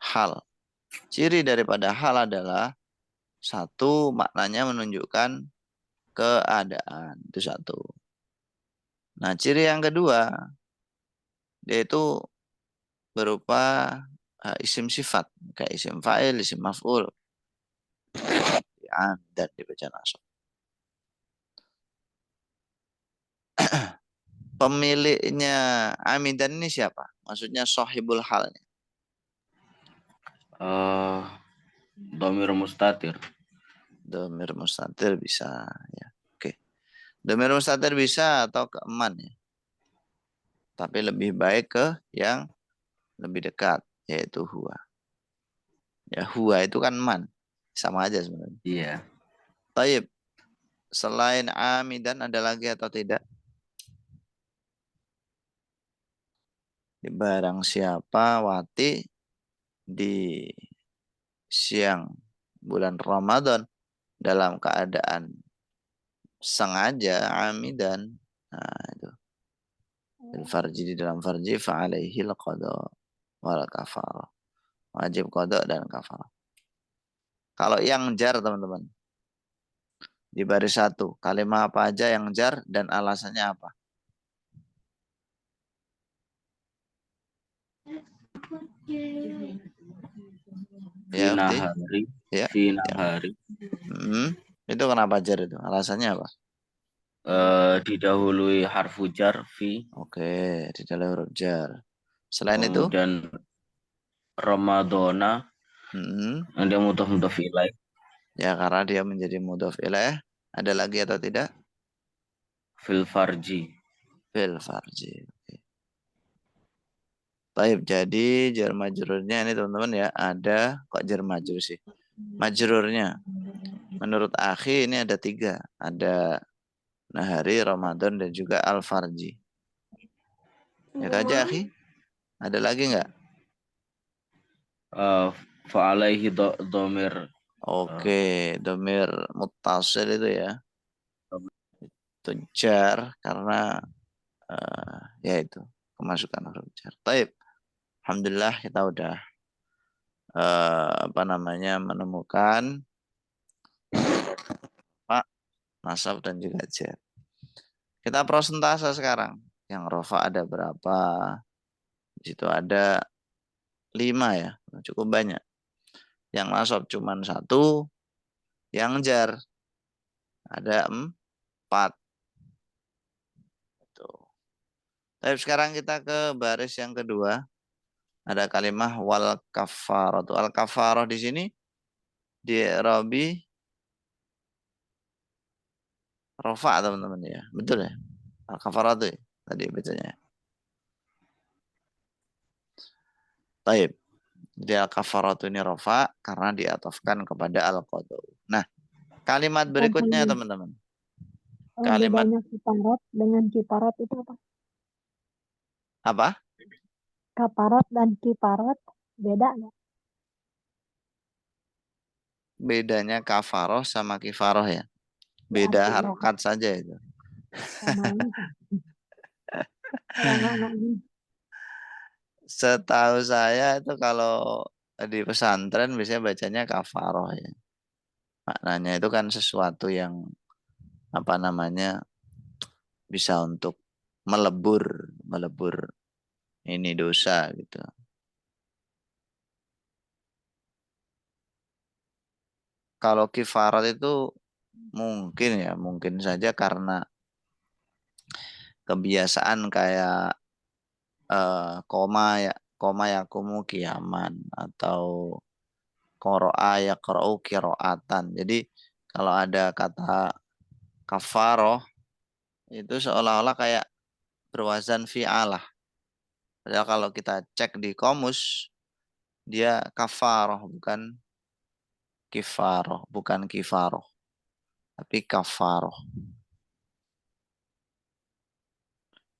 hal. Ciri daripada hal adalah satu, maknanya menunjukkan keadaan. Itu satu. Nah, ciri yang kedua, yaitu berupa isim sifat. Kayak isim fa'il, isim maf'ul. Dan dibaca nasab. Pemiliknya amidan ini siapa? Maksudnya sahibul halnya. Dhamir mustatir. Dhamir mustatir bisa ya. Oke. Dhamir mustatir bisa atau ke eman ya. Tapi lebih baik ke yang lebih dekat, yaitu huwa. Ya, huwa itu kan man. Sama aja sebenarnya. Iya. Taib. Selain amidan ada lagi atau tidak? Barang siapa wati di siang bulan Ramadan dalam keadaan sengaja amidan. Nah, itu. Farji di dalam farji fa'alaihi al-qada wal kafar. Wajib qada dan kafar. Kalau yang jar teman-teman. Di baris satu. Kalimat apa aja yang jar dan alasannya apa? Ya, Ukti? Finahari. Ya. Finahari. Itu kenapa jar itu? Alasannya apa? Didahului harfu jar fi. Oke, di dalam huruf jar. Selain itu? Kemudian Ramadana. Yang dia mudhaf ilaih. Ya, karena dia menjadi mudhaf ilaih. Ada lagi atau tidak? Fil farji. Fil farji. Oke. Baik, jadi jar majrurnya ini teman-teman ya, ada kok jar majrur sih. Majrurnya menurut akhi ini ada 3. Ada nahari, Ramadan dan juga al-farji. Itu aja akhi. Ada lagi nggak? Fa'alaihi dhamir. Oke, dhamir muttasil itu ya. Itu jar karena ya itu kemasukan huruf jar. Baik. Alhamdulillah kita udah menemukan Pak, nasab dan juga jar. Kita prosentase sekarang. Yang rofa ada berapa? Di situ ada 5 ya, cukup banyak. Yang nasab cuma 1, yang jar ada 4. Tapi sekarang kita ke baris yang kedua. Ada kalimat wal kafarah. Al kafarah di sini di i'rabi Rofa teman-teman ya. Betul ya? Al-kafaratu ya, tadi bacanya. Taib. Jadi al-kafaratu ini rofa karena diatofkan kepada al-qadau. Nah, kalimat berikutnya teman-teman. Kalimat bedanya kiparat dengan kiparat itu apa? apa? Kaparat dan kiparat beda nggak? Bedanya kafaroh sama kifaroh ya. Beda Artinya harokat saja itu. sama ini. Kalau nggak ini. Setahu saya itu kalau di pesantren biasanya bacanya kafaroh ya. Maknanya itu kan sesuatu yang apa namanya bisa untuk melebur ini dosa gitu. Kalau kifarat itu mungkin saja karena kebiasaan kayak koma yakumu kiaman atau qoro'a yaqra'u qira'atan. Jadi kalau ada kata kafaroh itu seolah-olah kayak berwazan fi'alah. Padahal kalau kita cek di komus dia kafaroh bukan kifaroh, tapi kafaroh.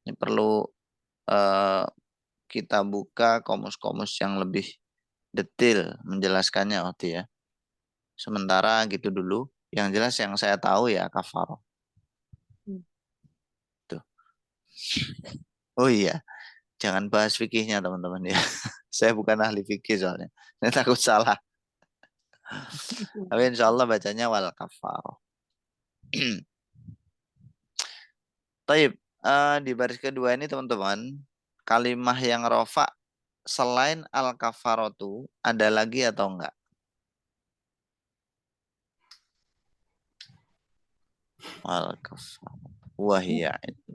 Ini perlu kita buka komus-komus yang lebih detail menjelaskannya waktu ya. Sementara gitu dulu. Yang jelas yang saya tahu ya kafaroh. Tuh. Oh iya, jangan bahas fikihnya teman-teman ya. Saya bukan ahli fikih soalnya. Saya takut salah. Tapi insya Allah bacanya wal kafaroh. Taib, di baris kedua ini teman-teman, kalimah yang rofa selain al kafarotu ada lagi atau enggak? Al kafarotu. Wahia itu.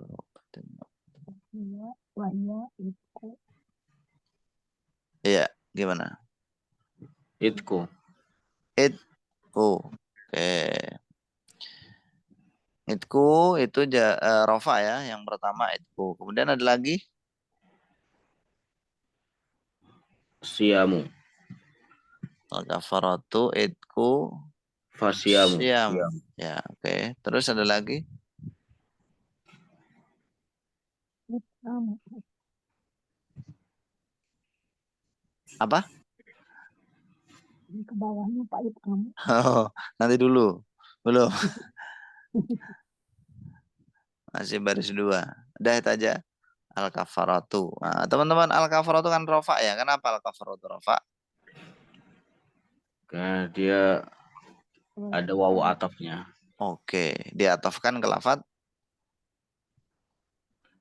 Wahya itu Iya, gimana? Itku. Oke. Itku itu rofa ya, yang pertama itku. Kemudian ada lagi Siamu. al kafaratu itku Fasiamu. siam. Siam. Ya, oke. Terus ada lagi kamu. apa? Ke bawahnya Pak It kamu. Oh, nanti dulu. Belum. Masih baris dua. Udah itu aja. Al-kafaratu. Nah, teman-teman al-kafaratu kan rofa ya. Kenapa al-kafaratu rofa? Karena dia ada wawu atafnya. Oke. Diatofkan ke lafad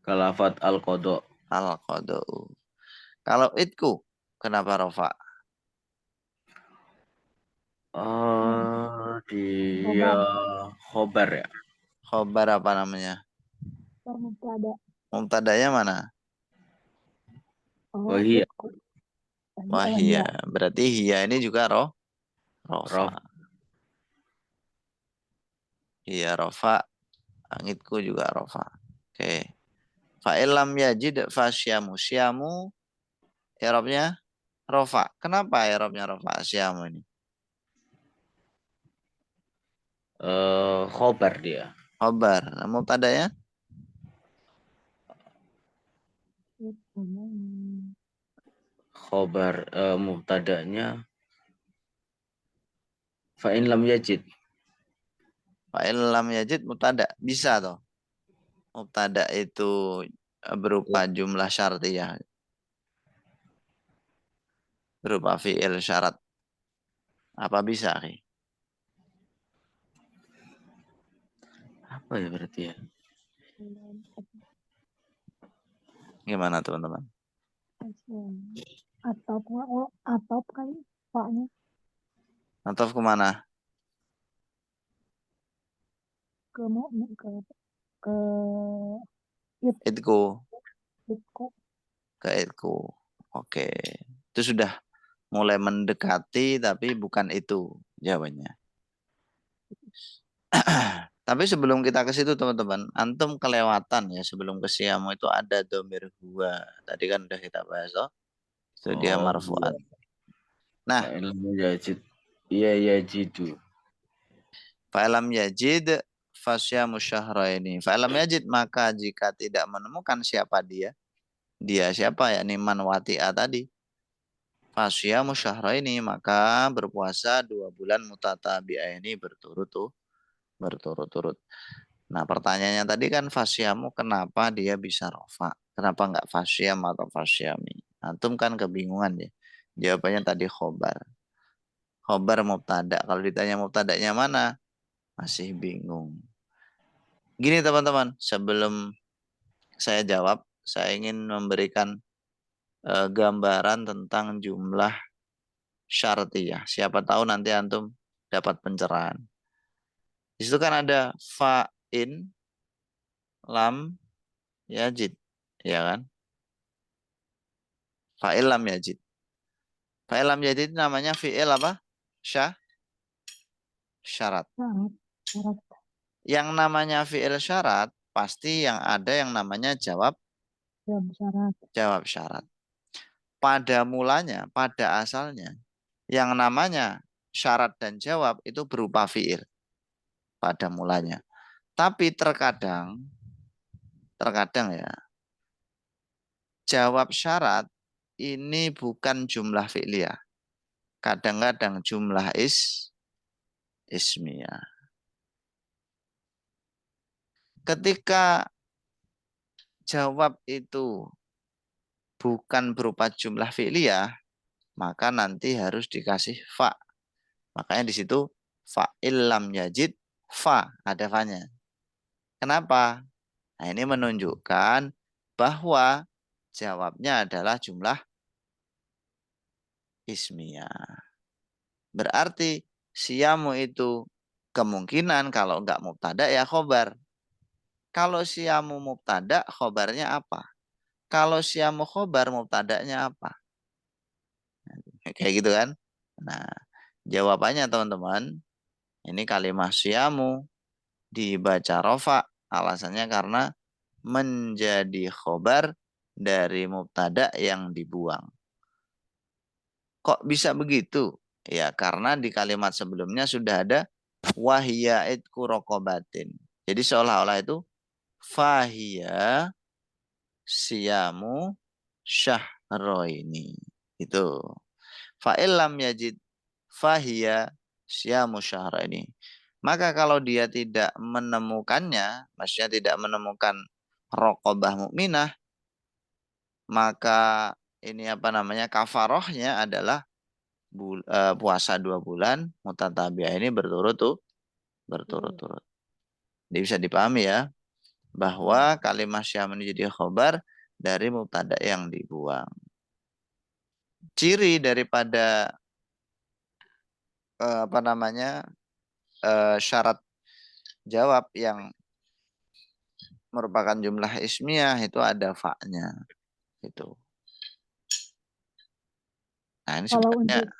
Kalafat al-qadha. al-qadau. Kalau itku, kenapa rofa? Dia khobar ya. Khobar apa namanya? Mubtada. Mubtadanya mana? Oh, Wahia. Wahia. Berarti hiya ini juga rofa. Hiya rofa. Angitku juga rofa. Oke. Fa'ilam yajid fasyamu. Syamu i'rabnya rofa. Kenapa i'rabnya rofa syamu ini? Khobar dia. Khobar. Nah, mubtadanya? Khobar mubtadanya fa'in lam yajid. Fa'ilam yajid mubtada. Bisa toh. Mubtada itu berupa jumlah syartiyah. Berupa fi'il syarat. Apa bisa, Ki? Apa ya berarti ya? Gimana teman-teman? Atop kali Paknya. Atau kemana? Ke ke Itku. itku. Ke itku. Oke. Itu sudah mulai mendekati tapi bukan itu jawabannya. Tapi sebelum kita ke situ teman-teman, antum kelewatan ya sebelum ke siamu itu ada domir huwa. Tadi kan udah kita bahas toh. Itu dia Oh, marfu'at. iya. Nah, Fa'ilam yajid. Iya yajidu. fa'ilam yajid fasyamu syahraini. Fa'ilam yajid maka jika tidak menemukan siapa dia. Dia siapa ya? Man wati'a tadi. Fasyamu syahraini maka berpuasa 2 bulan mutatabi'aini berturut-turut. Nah, pertanyaannya tadi kan fasyamu kenapa dia bisa rofa? Kenapa nggak fasyam atau fasyami? Antum kan kebingungan ya. Jawabannya tadi khobar. Khobar mubtada. Kalau ditanya mubtadanya mana? Masih bingung. Gini teman-teman, sebelum saya jawab, saya ingin memberikan gambaran tentang jumlah syartiyah. Siapa tahu nanti antum dapat pencerahan. Di situ kan ada fa'in, lam, yajid. Ya kan? Fa'il lam yajid. Fa'il lam yajid namanya fi'il apa? Syarat. Syarat. Yang namanya fi'il syarat, pasti yang ada yang namanya jawab syarat. Pada mulanya, pada asalnya, yang namanya syarat dan jawab itu berupa fi'il pada mulanya. Tapi terkadang ya, jawab syarat ini bukan jumlah fi'liyah. Kadang-kadang jumlah ismiyah. Ketika jawab itu bukan berupa jumlah fi'liyah, maka nanti harus dikasih fa. Makanya di situ fa'il lam yajid fa, ada fa-nya. Kenapa? Nah, ini menunjukkan bahwa jawabnya adalah jumlah ismiyah. Berarti siamu itu kemungkinan kalau enggak mubtada ya khobar. Kalau siamu mubtada, khobarnya apa? Kalau siamu khobar, mubtadanya apa? Kayak gitu kan? Nah, jawabannya teman-teman, ini kalimat siamu dibaca rofa. Alasannya karena menjadi khobar dari mubtada yang dibuang. Kok bisa begitu? Ya, karena di kalimat sebelumnya sudah ada wahya idku rokobatin. Jadi seolah-olah itu fahiya siyamu syahroini. Itu. Fa'il lam yajid fahiya siyamu syahroini. Maka kalau dia tidak menemukannya, maksudnya tidak menemukan rokobah mukminah, maka ini apa namanya kafarohnya adalah puasa 2 bulan mutatabi'ah ini berturut-turut. Jadi bisa dipahami ya bahwa kalimat syam ini jadi khobar dari mubtada yang dibuang. Ciri daripada apa namanya syarat jawab yang merupakan jumlah ismiyah itu ada fa-nya itu. Nah, ini Kalau sebenarnya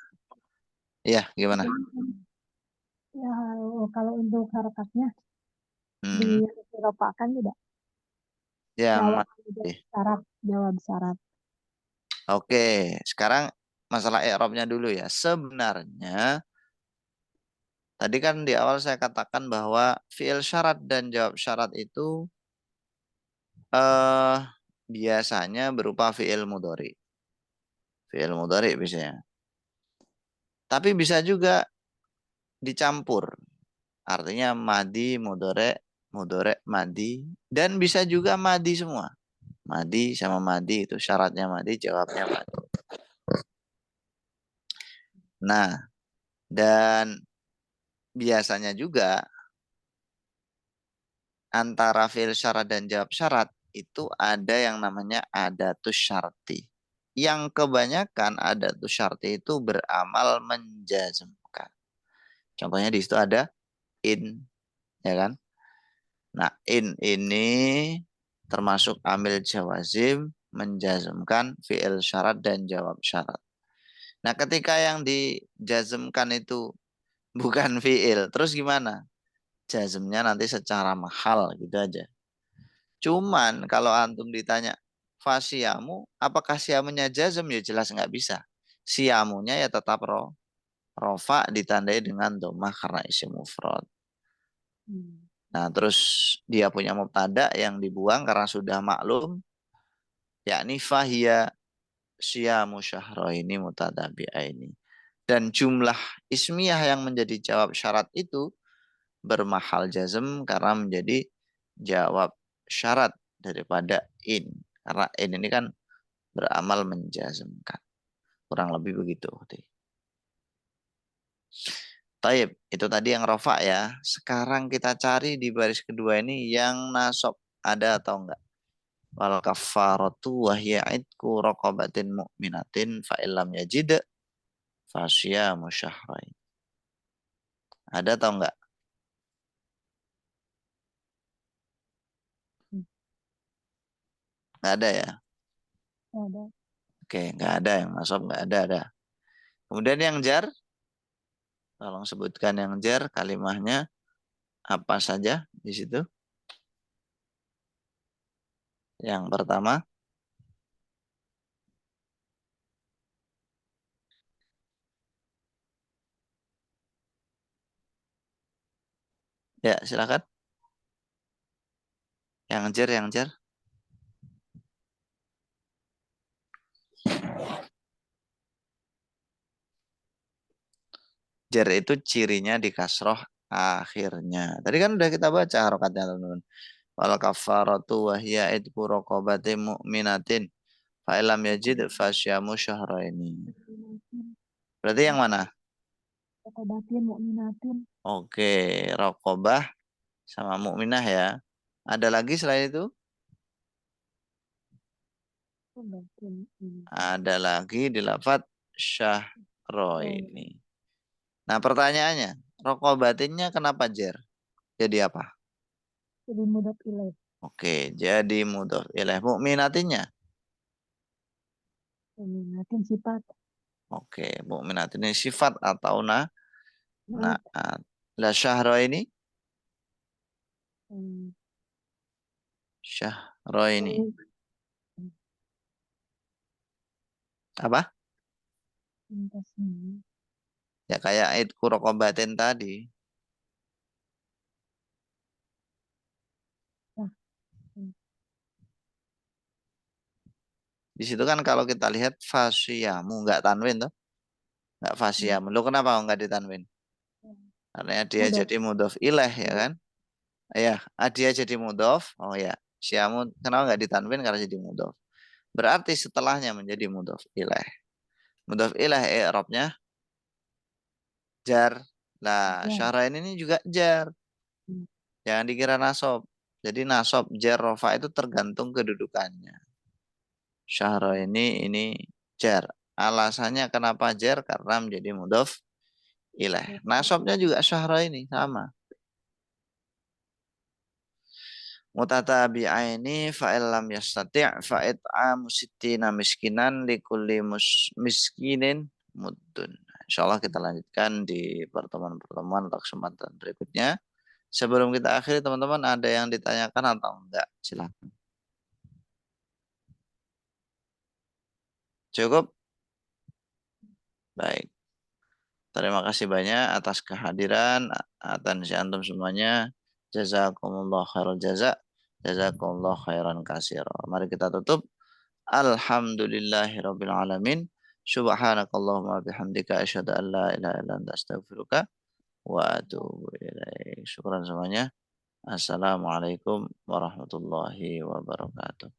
ya gimana? Ya, kalau untuk harakatnya Hmm, diropakan tidak? ya Jawab syarat. Oke, sekarang masalah i'rabnya dulu ya. Sebenarnya tadi kan di awal saya katakan bahwa fi'il syarat dan jawab syarat itu biasanya berupa fi'il mudhari. Fi'il mudhari biasanya. Tapi bisa juga dicampur. Artinya madi, mudhari, madi. Dan bisa juga madi semua. Madi sama madi itu syaratnya madi, jawabnya madi. Nah, dan biasanya juga antara fi'il syarat dan jawab syarat itu ada yang namanya adatus syarti. Yang kebanyakan adatus syarti itu beramal menjazmkan. Contohnya di situ ada in, ya kan? Nah, in ini termasuk amil jawazim menjazmkan fi'il syarat dan jawab syarat. Nah, ketika yang dijazmkan itu bukan fi'il, terus gimana? jazmnya nanti secara mahal gitu aja. Cuman kalau antum ditanya fasiyamu, apakah siamunya jazm? Ya jelas nggak bisa. Siamunya ya tetap rofa ditandai dengan domah karena isim mufrad. Nah, terus dia punya mubtada yang dibuang karena sudah maklum, yakni fahiya siyamu syahraini mutatabi'aini. Dan jumlah ismiyah yang menjadi jawab syarat itu bermahal jazm karena menjadi jawab syarat daripada in. Karena in ini kan beramal menjazmkan. Kurang lebih begitu. Taib, itu tadi yang rofa ya. Sekarang kita cari di baris kedua ini yang nasab ada atau enggak. Wal kafaratu wa hiya idku raqabatin mu'minatin fa illam yajid fasyamu syahrain. Ada atau enggak? Enggak ada ya? Ada. Oke, enggak ada yang nasab, enggak ada. Kemudian yang jar, tolong sebutkan yang jar kalimahnya apa saja di situ. Yang pertama, ya silakan. Yang jar. Jar itu cirinya di kasroh akhirnya. Tadi kan udah kita baca harokatnya teman-teman. Wal kafaratu wa hiya idku raqabatin mu'minatin fa illam yajid fasyamu syahraini. Berarti yang mana? Raqabatin mu'minatin. Oke, raqabah sama mukminah ya. Ada lagi selain itu? Raqabatin. Ada lagi di lafadz syahraini. Nah, pertanyaannya, raqabatinnya kenapa jar? Jadi apa? Jadi mudhof ilaih. Oke, jadi mudhof ilaih. Mukminatinnya. Mu'minatin sifat. Oke, mukminat ini sifat atau Naat. naat. La syahraini? Syahraini. Apa? Ya kayak idku raqabatin tadi. Di situ kan kalau kita lihat fasiyamu nggak tanwin tuh. Nggak fasiyamu. Lu kenapa nggak ditanwin? Karena dia Mudhof. jadi mudhof ilaih ya kan? Ya, dia jadi mudhof. Oh ya, syamu kenapa nggak ditanwin karena jadi mudhof. Berarti setelahnya menjadi mudhof ilaih. Mudhof ilaih i'rabnya jar. Lah, syahrain ini juga jar. Jangan dikira nasob. Jadi nasob jar rofa itu tergantung kedudukannya. Syahraini ini jar. Alasannya kenapa jar? Karena menjadi mudhof ilaih. Nasobnya juga syahraini sama. Mutatabi'aini fa'il lam yastati' fa'it'amu sittina miskinan likulli miskinin muddun. Insyaallah kita lanjutkan di pertemuan-pertemuan atau kesempatan berikutnya. Sebelum kita akhiri teman-teman ada yang ditanyakan atau enggak? Silakan. Cukup? Baik. Terima kasih banyak atas kehadiran, atensi antum semuanya. Jazakumullah khairal jaza. Jazakumullah khairan katsira. Mari kita tutup. Alhamdulillahirabbil alamin. Subhanakallahumma bihamdika asyhadu an la ilaha illa anta astaghfiruka wa atubu ilaik. Syukran semuanya. Assalamualaikum warahmatullahi wabarakatuh.